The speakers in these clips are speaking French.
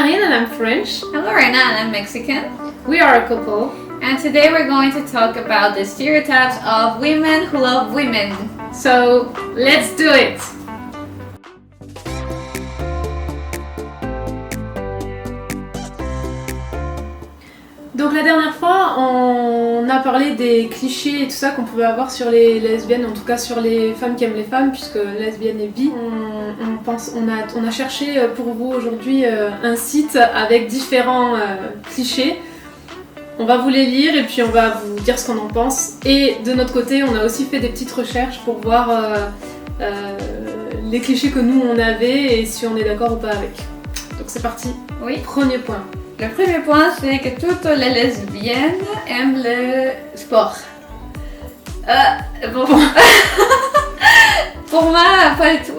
Marine and I'm French. I'm Lorena and I'm Mexican. We are a couple. And today we're going to talk about the stereotypes of women who love women. So, let's do it! Donc la dernière fois, on a parlé des clichés et tout ça qu'on pouvait avoir sur les lesbiennes, en tout cas sur les femmes qui aiment les femmes, puisque lesbiennes et bi. On a cherché pour vous aujourd'hui un site avec différents clichés. On va vous les lire et puis on va vous dire ce qu'on en pense. Et de notre côté, on a aussi fait des petites recherches pour voir les clichés que nous on avait et si on est d'accord ou pas avec. Donc c'est parti. Oui. Premier point. Le premier point, c'est que toutes les lesbiennes aiment le sport. Bon. Pour moi, pas du tout.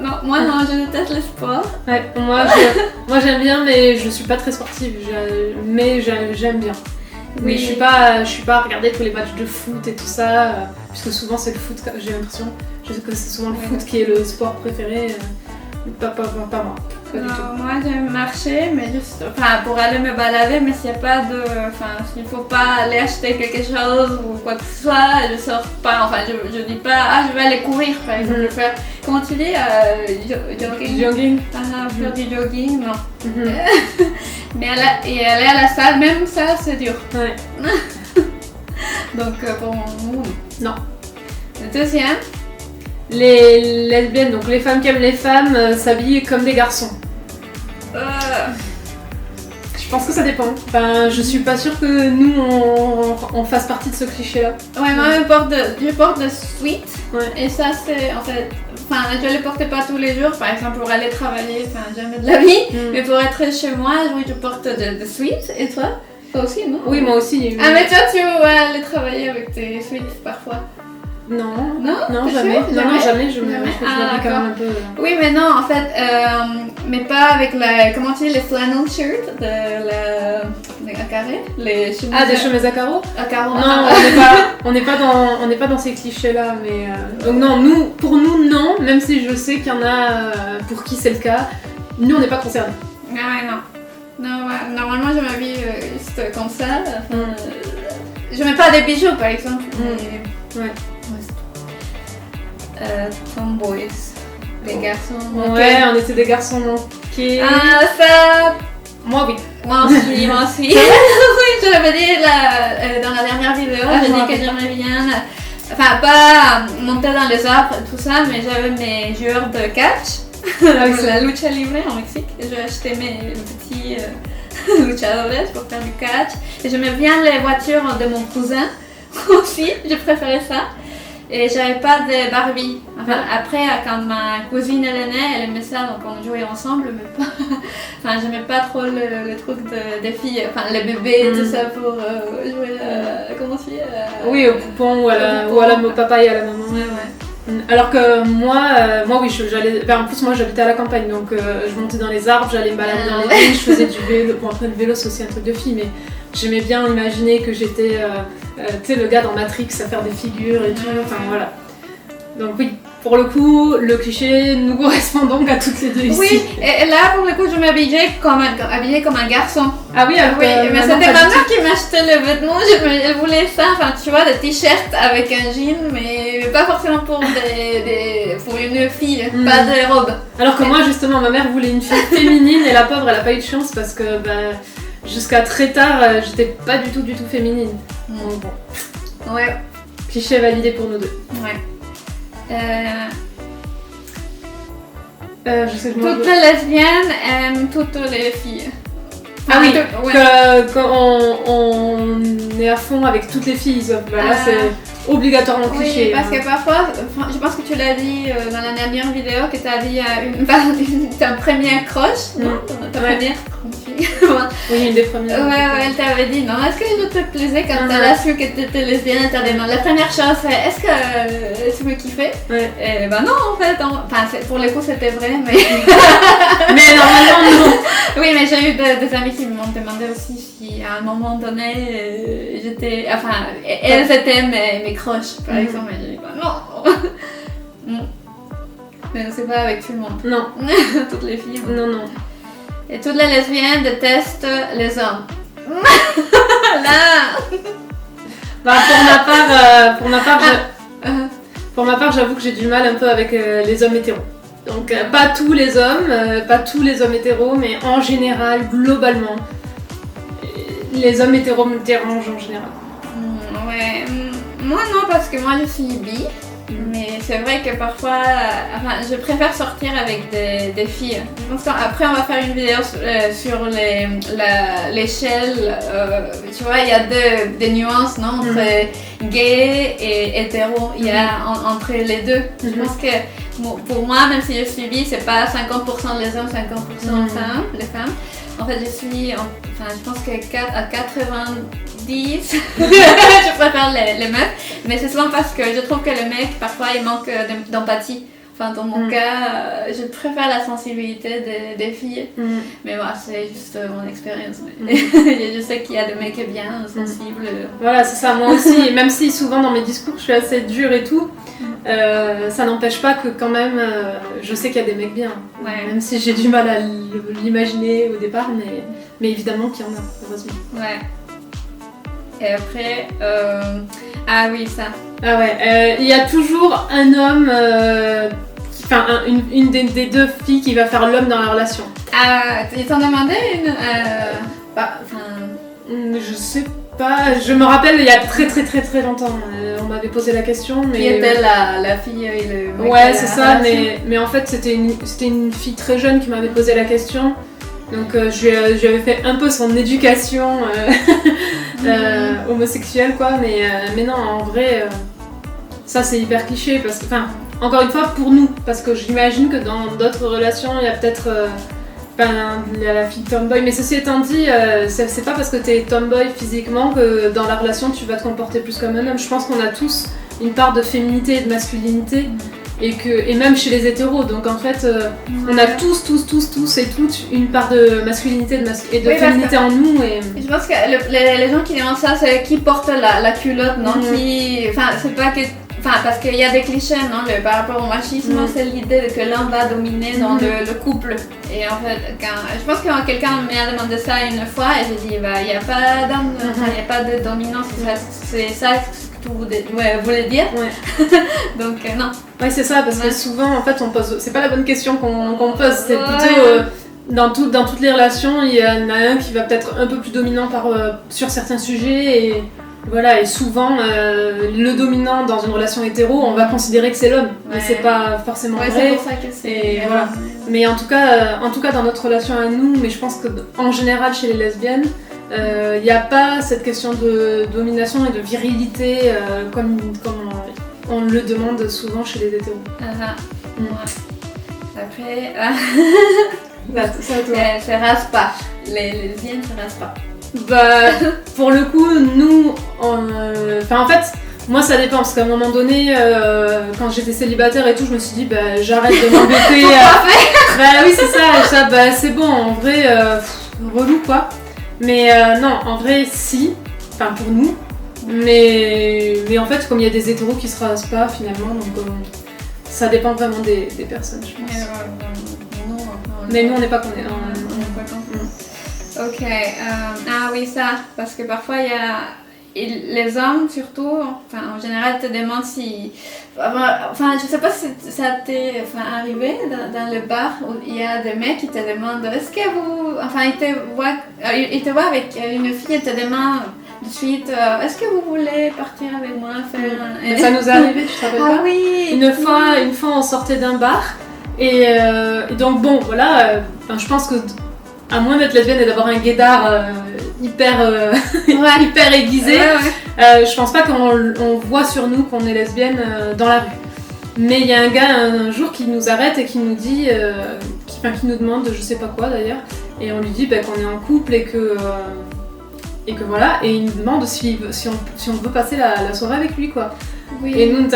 Non, moi non, je déteste le sport. Ouais, moi j'aime bien, mais je suis pas très sportive. Mais j'aime bien. Oui. Mais je suis pas à regarder tous les matchs de foot et tout ça, puisque souvent c'est le foot. J'ai l'impression que c'est souvent le foot qui est le sport préféré. Pas moi. Non, moi j'aime marcher, mais juste pour aller me balader, mais s'il n'y a pas de. S'il faut pas aller acheter quelque chose ou quoi que ce soit, je sors pas. Je dis pas, je vais aller courir par exemple. Je vais faire, comment tu dis, jogging. Faire du jogging, non. Mais aller à la salle, même ça, c'est dur. Ouais. Donc pour nous, non. Le deuxième. Les lesbiennes, donc les femmes qui aiment les femmes, s'habillent comme des garçons. Je pense que ça dépend. Je suis pas sûre que nous on fasse partie de ce cliché-là. Ouais, moi je porte de sweat. Ouais. Et ça c'est en fait. Je les porte pas tous les jours, par exemple pour aller travailler, jamais de la vie. Mais pour être chez moi, oui, je porte de sweat. Et toi? Toi aussi, non? Oui, moi aussi. Ah, mais toi tu vas aller travailler avec tes sweats parfois? Non, jamais. Jamais. Je me quand même un peu. Oui, mais non, en fait, mais pas avec comment tu dis, les flannel shirts à carré, les chemises. Des chemises à carreaux. À carreaux. Non, on n'est pas dans ces clichés-là, mais donc non, pour nous non, même si je sais qu'il y en a pour qui c'est le cas, nous on n'est pas concernés. Ah ouais, non. Non, ouais, normalement je m'habille juste comme ça. Je mets pas des bijoux par exemple. Ouais. Tomboys, des garçons. Ouais, on était des garçons manqués. Ah, ça. Moi oui. Moi aussi. Oui, je l'avais dit dans la dernière vidéo. J'ai dit que j'aimais bien. Pas monter dans les arbres et tout ça, mais j'avais mes joueurs de catch. La lucha libre en Mexique. J'ai acheté mes petits luchadores pour faire du catch. Et j'aimais bien les voitures de mon cousin aussi. Je préférais ça. Et j'avais pas de Barbie. Après, quand ma cousine elle est née, elle aimait ça, donc on jouait ensemble, mais pas. J'aimais pas trop le truc des filles, les bébés et tout ça pour jouer comment tu dis Oui, au poupon ou à la papa et à la maman. Ouais. Alors que moi oui, j'allais. En plus, moi j'habitais à la campagne, donc je montais dans les arbres, j'allais me balader dans les vignes, je faisais du vélo. Bon, après, le vélo c'est aussi un truc de fille, mais j'aimais bien imaginer que j'étais le gars dans Matrix à faire des figures et tout, voilà. Donc oui, pour le coup, le cliché nous correspond donc à toutes les deux ici. Oui, et là pour le coup, je m'habillais comme un garçon. Ah oui, mais c'était ma mère qui m'achetait le vêtement, elle voulait ça, tu vois, des t-shirts avec un jean, mais pas forcément pour pour une fille, pas de robe. Alors que moi justement, ma mère voulait une fille féminine et la pauvre, elle a pas eu de chance parce que jusqu'à très tard, j'étais pas du tout féminine. Donc bon. Ouais. Cliché validé pour nous deux. Ouais. Je sais toutes les lesbiennes aiment toutes les filles. Quand on est à fond avec toutes les filles, là c'est obligatoirement cliché. Oui, parce que parfois, je pense que tu l'as dit dans la dernière vidéo, que tu as dit ta première crush, non? Ta première fille. Oui, une des premières. Ouais, elle t'avait dit non, est-ce que je te plaisais quand elle a su que tu étais lesbienne, elle t'a demandé. La première chose, c'est est-ce que tu me kiffais? Ouais. Et non, en fait, pour le coup, c'était vrai, mais. Mais normalement, non. Oui, mais j'ai eu des amis qui m'ont demandé aussi si à un moment donné, j'étais. Elles étaient mes crushs, par exemple, et j'ai dit non. Mais c'est pas avec tout le monde. Non. Toutes les filles. Non. Et toutes les lesbiennes détestent les hommes. Là. Bah, pour ma part, j'avoue que j'ai du mal un peu avec les hommes hétéros. Donc pas tous les hommes hétéros, mais en général, globalement, les hommes hétéros me dérangent en général. Ouais, moi non, parce que moi je suis bi. Mais c'est vrai que parfois, je préfère sortir avec des filles. Je pense qu'après on va faire une vidéo sur l'échelle. Tu vois, il y a des nuances, non, entre gay et hétéro. Il y a entre les deux. Je pense que pour moi, même si je suis bi, c'est pas 50% les hommes, 50% les femmes. En fait, je pense que à 90, je préfère les meufs, mais c'est souvent parce que je trouve que le mec, parfois, il manque d'empathie. Enfin, dans mon cas, je préfère la sensibilité des filles, mais voilà, c'est juste mon expérience. Je sais qu'il y a des mecs bien sensibles. Voilà, c'est ça, moi aussi, et même si souvent dans mes discours, je suis assez dure et tout, ça n'empêche pas que quand même, je sais qu'il y a des mecs bien, même si j'ai du mal à l'imaginer au départ, mais évidemment qu'il y en a, heureusement. Ouais. Et après, ah oui, ça. Ah ouais, il y a toujours un homme, une des deux filles qui va faire l'homme dans la relation. Ah, tu t'en demandais une je sais pas, je me rappelle il y a très longtemps, on m'avait posé la question. Mais... Qui était la fille et le mec? Ouais, c'est ça, mais en fait c'était une fille très jeune qui m'avait posé la question. Donc je lui avais fait un peu son éducation homosexuelle quoi, mais non, en vrai, ça c'est hyper cliché parce que, encore une fois pour nous, parce que j'imagine que dans d'autres relations il y a peut-être la fille tomboy, mais ceci étant dit, c'est pas parce que t'es tomboy physiquement que dans la relation tu vas te comporter plus comme un homme. Je pense qu'on a tous une part de féminité et de masculinité. Et même chez les hétéros, donc en fait on a tous et toutes une part de masculinité et de féminité en nous. Et... Je pense que les gens qui demandent ça, c'est qui porte la culotte, non? C'est pas que... parce qu'il y a des clichés, non? Par rapport au machisme, c'est l'idée que l'homme va dominer dans le couple. Et en fait, je pense que quand quelqu'un m'a demandé ça une fois, et j'ai dit, il n'y a pas d'homme, il n'y a pas de dominance, c'est ça que vous voulez dire. Donc non. Ouais, c'est ça, parce que souvent, en fait, on pose... C'est pas la bonne question qu'on pose, c'est plutôt... Dans toutes les relations, il y en a un qui va peut-être un peu plus dominant sur certains sujets, et voilà, et souvent, le dominant dans une relation hétéro, on va considérer que c'est l'homme, mais c'est pas forcément vrai. C'est pour ça que c'est... Voilà. Mais en tout cas, dans notre relation à nous, mais je pense qu'en général, chez les lesbiennes, il n'y a pas cette question de domination et de virilité comme on le demande souvent chez les hétéros. Après, c'est à toi. Se rase pas. Les lesbiennes se rasent pas. Bah, pour le coup, nous, en fait, moi ça dépend parce qu'à un moment donné, quand j'étais célibataire et tout, je me suis dit, bah j'arrête de m'embêter. Bah oui, c'est ça, bah c'est bon, en vrai, relou quoi. Mais non, en vrai, si, pour nous. Mais en fait, comme il y a des hétéros qui se rasent pas finalement, donc ça dépend vraiment des personnes, je pense. Mais nous, on n'est pas connus. Ok, ah oui, ça, parce que parfois il y a. Et les hommes surtout, en général, te demandent si... je sais pas si ça t'est arrivé dans le bar où il y a des mecs qui te demandent est-ce que vous... ils te voient avec une fille et te demandent de suite est-ce que vous voulez partir avec moi faire... Ça nous est arrivé, tu te rappelles pas? Oui. Une fois, on sortait d'un bar et donc bon, voilà, je pense que à moins d'être lesbienne et d'avoir un gaydar hyper aiguisé, je pense pas qu'on voit sur nous qu'on est lesbienne dans la rue. Mais il y a un gars un jour qui nous arrête et qui nous dit, qui nous demande je sais pas quoi d'ailleurs, et on lui dit qu'on est en couple et que voilà, et il nous demande si on veut passer la soirée avec lui quoi. Oui. Et nous,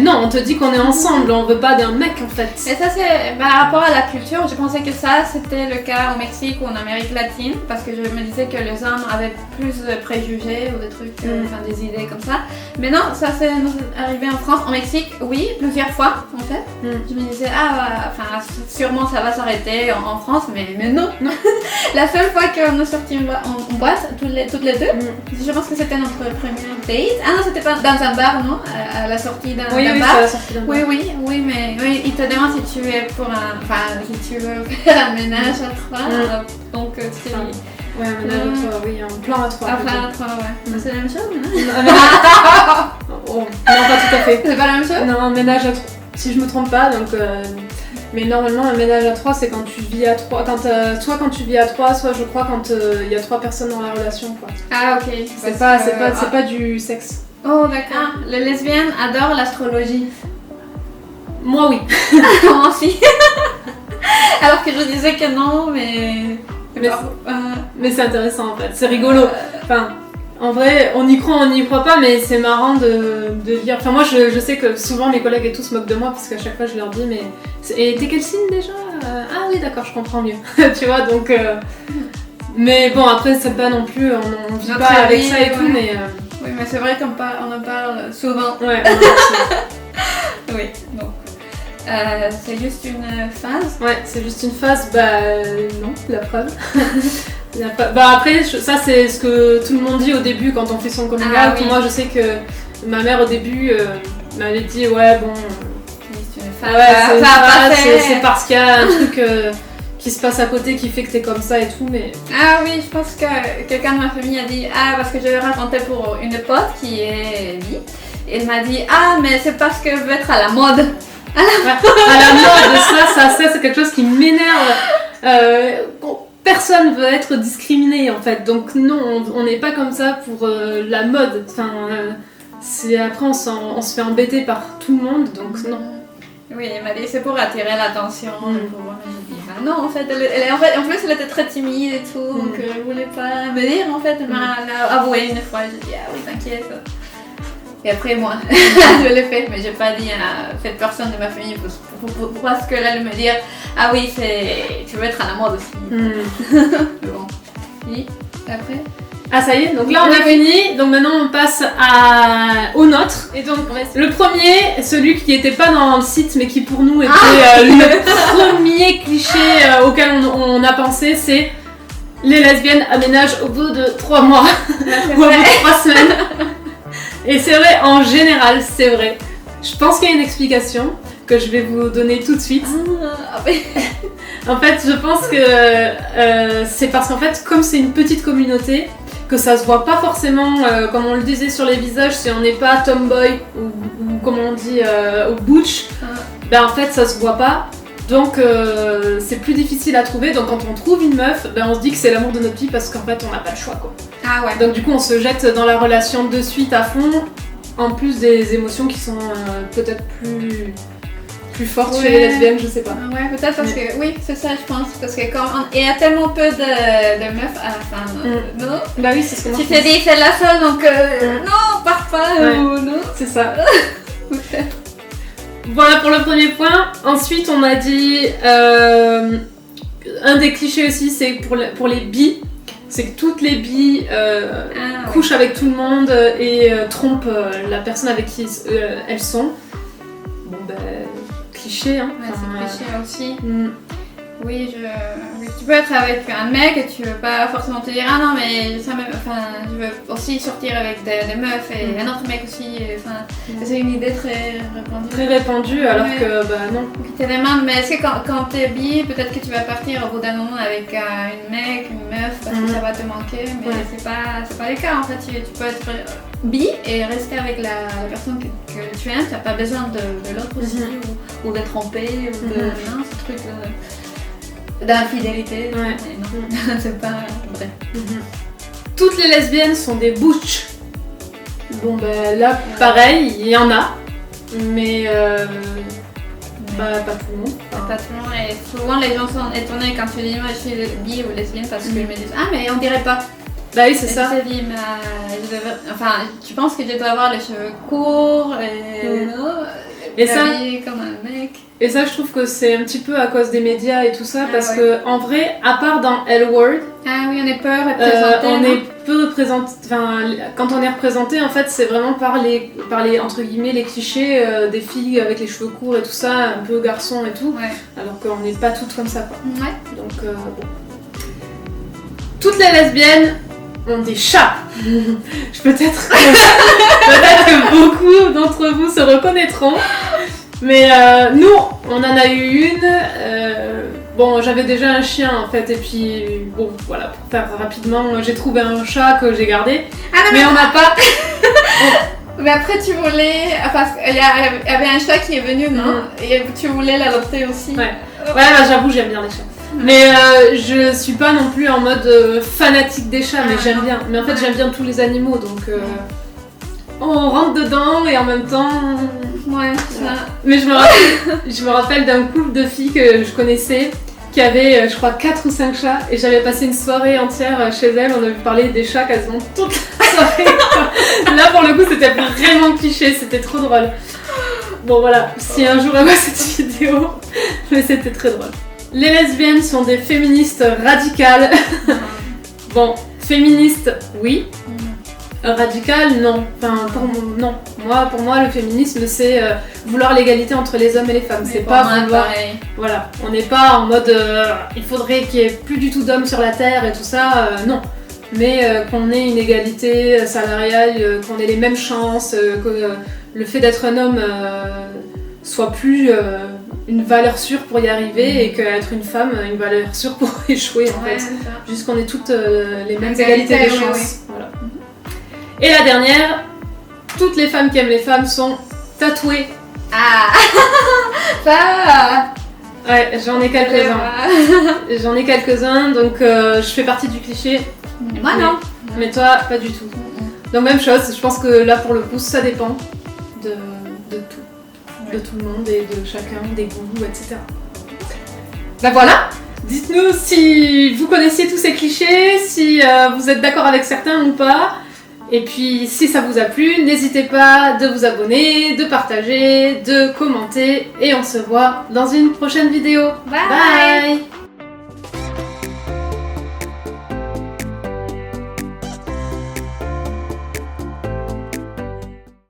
non, on te dit qu'on est ensemble, on veut pas d'un mec en fait. Et ça, c'est par rapport à la culture. Je pensais que ça, c'était le cas au Mexique ou en Amérique latine, parce que je me disais que les hommes avaient plus de préjugés ou des trucs, enfin des idées comme ça. Mais non, ça c'est arrivé en France. En Mexique, oui, plusieurs fois en fait. Je me disais, enfin, sûrement ça va s'arrêter en France, mais non. La seule fois qu'on est sorti en boîte, toutes les deux, je pense que c'était notre première date. Ah non, c'était pas dans un bar, non? À la sortie d'un bar. Oui, c'est à la sortie d'un bar. Oui, mais oui, il te demande si tu es si tu veux faire un ménage à 3. Donc, c'est... Ouais, un ménage à 3, oui, un plan à 3. Un plan à 3, ouais. C'est la même chose, non? Non, pas tout à fait. C'est pas la même chose? Non, un ménage à 3, si je me trompe pas, donc... Mais normalement, un ménage à 3, c'est quand tu vis à 3. Soit quand tu vis à 3, soit je crois quand il y a 3 personnes dans la relation, quoi. Ah, ok. C'est pas du sexe. Oh, d'accord. Les lesbiennes adorent l'astrologie. Moi, oui. Moi aussi. Alors que je disais que non, mais c'est intéressant en fait, c'est rigolo. Enfin, en vrai, on y croit pas, mais c'est marrant de lire. Enfin, moi, je sais que souvent mes collègues et tout se moquent de moi parce qu'à chaque fois je leur dis, mais et t'es quel signe déjà? Ah oui, d'accord, je comprends mieux. Tu vois, donc. Mais bon, après, c'est pas non plus, on vit pas avec ça et tout, mais. Oui, mais c'est vrai qu'on en parle souvent. Ouais. Oui, donc. C'est juste une phase. Ouais, c'est juste une phase, non, la preuve. Après, ça c'est ce que tout le monde dit au début quand on fait son coming out. Oui. Moi je sais que ma mère au début m'avait dit ouais bon... C'est une phase, c'est parce qu'il y a un truc qui se passe à côté qui fait que t'es comme ça et tout, mais... Ah oui, je pense que quelqu'un de ma famille a dit parce que je l'ai raconté pour une pote qui est bi. Et elle m'a dit mais c'est parce que je veux être à la mode. À la mode, ça c'est quelque chose qui m'énerve. Personne veut être discriminé en fait, donc non, on n'est pas comme ça pour la mode. Enfin, après on se fait embêter par tout le monde, donc non. Oui, elle m'a dit c'est pour attirer l'attention. J'ai dit non, en fait, en plus elle était très timide et tout, donc elle voulait pas me dire. En fait, elle m'a avoué une fois. J'ai dit oui, t'inquiète. Et après moi, je l'ai fait, mais j'ai pas dit à cette personne de ma famille parce qu'elle allait me dire oui, tu veux être à la mode aussi. Mais bon. Oui, après. Ah ça y est, donc là on a fini, donc maintenant on passe au nôtre. Et donc le premier, celui qui n'était pas dans le site mais qui pour nous était le premier cliché auquel on a pensé, c'est les lesbiennes aménagent au bout de 3 mois ou au bout de 3 semaines. Et c'est vrai, en général, c'est vrai. Je pense qu'il y a une explication que je vais vous donner tout de suite. En fait, je pense que c'est parce qu'en fait, comme c'est une petite communauté, que ça se voit pas forcément, comme on le disait sur les visages, si on n'est pas tomboy ou comme on dit, butch, en fait, ça se voit pas. Donc c'est plus difficile à trouver, donc quand on trouve une meuf, on se dit que c'est l'amour de notre vie parce qu'en fait on n'a pas le choix quoi. Ah ouais. Donc du coup on se jette dans la relation de suite à fond, en plus des émotions qui sont peut-être plus fortes chez les lesbiennes, je sais pas. Ouais, peut-être parce que, oui, c'est ça je pense, parce que quand il y a tellement peu de meufs à la fin, non? Bah oui, c'est ce que tu te dis c'est la seule, donc non, pars pas, ou non? C'est ça. Voilà pour le premier point. Ensuite, on a dit un des clichés aussi, c'est pour les bi, c'est que toutes les bi couchent avec tout le monde et trompent la personne avec qui elles sont. Bon cliché hein. Ouais, c'est cliché aussi. Oui, tu peux être avec un mec et tu veux pas forcément te dire non mais je veux aussi sortir avec des meufs et un autre mec aussi. C'est une idée très répandue. Très répandue alors que non. Tu te demandes mais est-ce que quand t'es bi, peut-être que tu vas partir au bout d'un moment avec une meuf parce que ça va te manquer, mais c'est pas le cas en fait. Tu peux être bi et rester avec la personne que tu aimes, t'as pas besoin de l'autre aussi ou de tromper ou de ce truc d'infidélité. Ouais. Non, c'est pas vrai. Toutes les lesbiennes sont des butch. Bon là pareil, il y en a, mais pas tout le monde. Pas tout le monde et souvent les gens sont étonnés quand tu dis moi je suis bi ou lesbienne parce qu'ils me disent mais on dirait pas. Bah oui, c'est Et ça. tu t'es dit, enfin, tu penses que tu dois avoir les cheveux courts et ça- habillé comme un mec. Et ça, je trouve que c'est un petit peu à cause des médias et tout ça, Ah parce ouais. que en vrai, à part dans L Word, Ah oui, on est peu représenté. on non? est peu représenté. Enfin, quand on est représenté, en fait, c'est vraiment par les entre guillemets les clichés des filles avec les cheveux courts et tout ça, un peu garçon et tout, Ouais. alors qu'on n'est pas toutes comme ça, quoi. Ouais. Donc bon. Toutes les lesbiennes ont des chats. Peut-être que beaucoup d'entre vous se reconnaîtront. Mais nous, on en a eu une. Bon, j'avais déjà un chien en fait, et puis bon, voilà, pour faire rapidement, j'ai trouvé un chat que j'ai gardé. Ah non, Mais on n'a pas. Mais après, tu voulais. Parce qu'il y avait un chat qui est venu, non? Et tu voulais l'adopter aussi. Ouais, bah, j'avoue, j'aime bien les chats. Mais je suis pas non plus en mode fanatique des chats, mais Ah, j'aime non. bien. Mais en fait, j'aime bien tous les animaux, donc on rentre dedans et en même temps. Ouais, Voilà. Mais je me rappelle d'un couple de filles que je connaissais qui avait, je crois, 4 ou 5 chats, et j'avais passé une soirée entière chez elle. On avait parlé des chats quasiment toute la soirée. Là, pour le coup, c'était vraiment cliché, c'était trop drôle. Bon, voilà, si un jour elle voit cette vidéo, mais c'était très drôle. Les lesbiennes sont des féministes radicales. Bon, féministes, oui. Radical, non. Enfin, non. Pour moi, le féminisme, c'est vouloir l'égalité entre les hommes et les femmes. C'est pas vouloir. Pareil. Voilà. On n'est pas en mode il faudrait qu'il y ait plus du tout d'hommes sur la terre et tout ça. Non. Mais qu'on ait une égalité salariale, qu'on ait les mêmes chances, que le fait d'être un homme soit plus une valeur sûre pour y arriver, et qu'être une femme, une valeur sûre pour échouer en Ouais, fait. c'est ça. Juste qu'on ait toutes les mêmes Égalité, égalités de oui, chances. oui. Voilà. Et la dernière, toutes les femmes qui aiment les femmes sont tatouées. Ah. Ça. Ouais, j'en ai quelques-uns. J'en ai quelques-uns, donc je fais partie du cliché. Moi non. Mais toi, pas du tout. Donc même chose, je pense que là pour le coup, ça dépend de tout. De tout le monde et de chacun, des goûts, etc. Ben voilà. Dites-nous si vous connaissiez tous ces clichés, si vous êtes d'accord avec certains ou pas. Et puis si ça vous a plu, n'hésitez pas de vous abonner, de partager, de commenter, et on se voit dans une prochaine vidéo. Bye. Bye.